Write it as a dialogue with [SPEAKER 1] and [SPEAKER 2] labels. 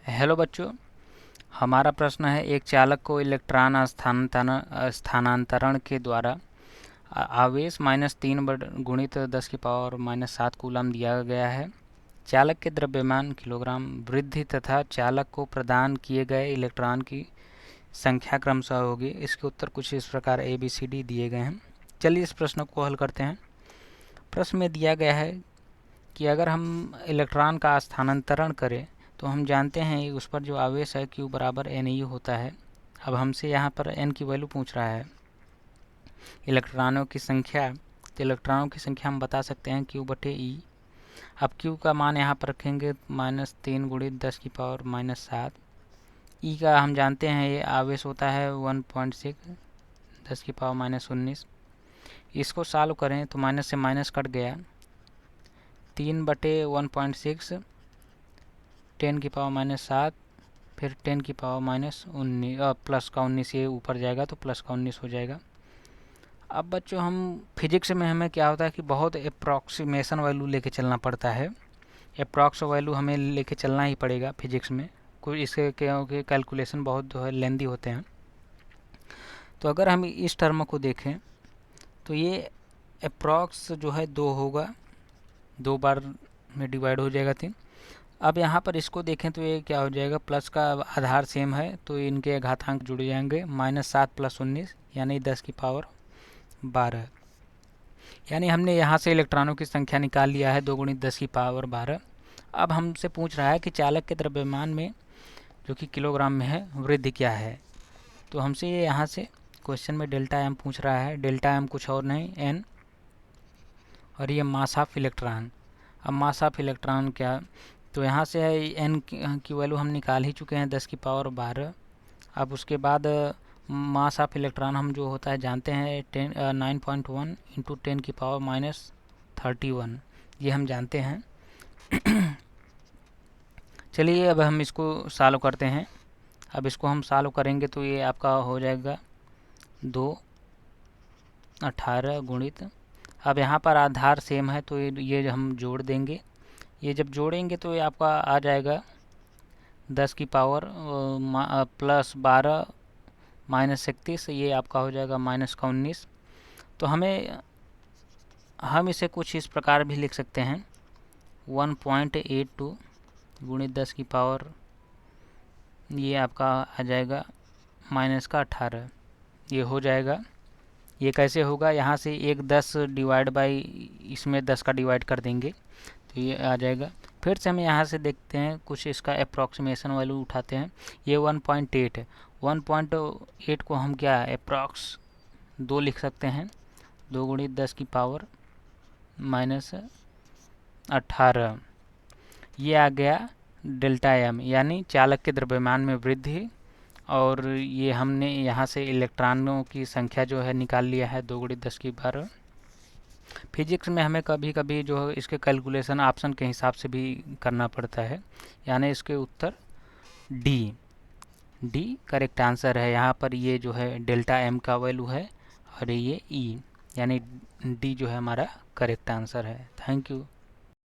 [SPEAKER 1] Hello बच्चों, हमारा प्रश्न है एक चालक को इलेक्ट्रॉन स्थानांतरण के द्वारा आवेश -3 गुणित 10⁻⁻7 कूलम दिया गया है। चालक के द्रव्यमान किलोग्राम, वृद्धि तथा चालक को प्रदान किए गए इलेक्ट्रॉन की संख्या क्रमशः होगी। इसके उत्तर कुछ इस प्रकार ABCD दिए गए हैं। चलिए इस प्रश्न को हल करते हैं। प्रश्न में दिया गया है कि अगर हम इलेक्ट्रॉन का स्थानांतरण करें तो हम जानते हैं उस पर जो आवेश है Q बराबर NU होता है। अब हमसे यहाँ पर N की वैल्यू पूछ रहा है, इलेक्ट्रॉनों की संख्या। तो इलेक्ट्रॉनों की संख्या हम बता सकते हैं Q/E। अब Q का मान यहाँ पर रखेंगे -3 गुणित 10⁻⁻7। E का हम जानते हैं ये आवेश होता है 1.6 10⁻⁻19। इसको सॉल्व करें तो माइनस से माइनस कट गया, 3/1.6 10⁻⁻7 फिर 10⁻⁻19 प्लस का 19, ये ऊपर जाएगा तो प्लस का 19 हो जाएगा। अब बच्चों हम फिजिक्स में हमें क्या होता है कि बहुत अप्रॉक्सीमेशन वैल्यू लेके चलना पड़ता है। अप्रॉक्स वैल्यू हमें लेके चलना ही पड़ेगा फिजिक्स में, कोई इसके क्योंकि कैलकुलेशन बहुत जो है लेंदी होते हैं। तो अगर हम इस टर्म को देखें तो ये अप्रॉक्स जो है 2 होगा, 2 बार में डिवाइड हो जाएगा 3। अब यहाँ पर इसको देखें तो ये क्या हो जाएगा, प्लस का आधार सेम है तो इनके घातांक जुड़ जाएंगे, -7 + 19 यानी 10⁻12। यानी हमने यहाँ से इलेक्ट्रॉनों की संख्या निकाल लिया है 2 × 10⁻12। अब हमसे पूछ रहा है कि चालक के द्रव्यमान में जो कि किलोग्राम में है वृद्धि क्या है। तो हमसे ये यहाँ से क्वेश्चन में डेल्टा m पूछ रहा है। डेल्टा m कुछ और नहीं n, और ये मास ऑफ इलेक्ट्रॉन। अब मास ऑफ इलेक्ट्रॉन क्या, तो यहाँ से n की वैल्यू हम निकाल ही चुके हैं 10⁻12। अब उसके बाद मास ऑफ इलेक्ट्रॉन हम जो होता है जानते हैं 9.1 × 10⁻31, ये हम जानते हैं। चलिए अब हम इसको सॉल्व करते हैं। अब इसको हम सॉल्व करेंगे तो ये आपका हो जाएगा 218 गुणित, अब यहाँ पर आधार सेम है तो ये हम जोड़ देंगे। ये जब जोड़ेंगे तो ये आपका आ जाएगा 10 की पावर +12 -31, ये आपका हो जाएगा माइनस का 19। तो हम इसे कुछ इस प्रकार भी लिख सकते हैं 1.82 गुणित 10 की पावर, ये आपका आ जाएगा -18, ये हो जाएगा। ये कैसे होगा, यहाँ से एक 10 डिवाइड बाई इसमें 10 का डिवाइड कर देंगे तो ये आ जाएगा। फिर से हम यहाँ से देखते हैं कुछ इसका अप्रॉक्सीमेशन वैल्यू उठाते हैं। ये 1.8 है, 1.8 को हम क्या अप्रॉक्स 2 लिख सकते हैं, 2 × 10 की पावर -18। ये आ गया डेल्टा m, यानी चालक के द्रव्यमान में वृद्धि। और ये हमने यहाँ से इलेक्ट्रॉनों की संख्या जो है निकाल लिया है 2 × 10 की 12। फिजिक्स में हमें कभी कभी जो इसके कैलकुलेशन ऑप्शन के हिसाब से भी करना पड़ता है, यानी इसके उत्तर डी करेक्ट आंसर है। यहाँ पर ये जो है डेल्टा m का वैल्यू है और ये E, यानी डी जो है हमारा करेक्ट आंसर है। Thank you.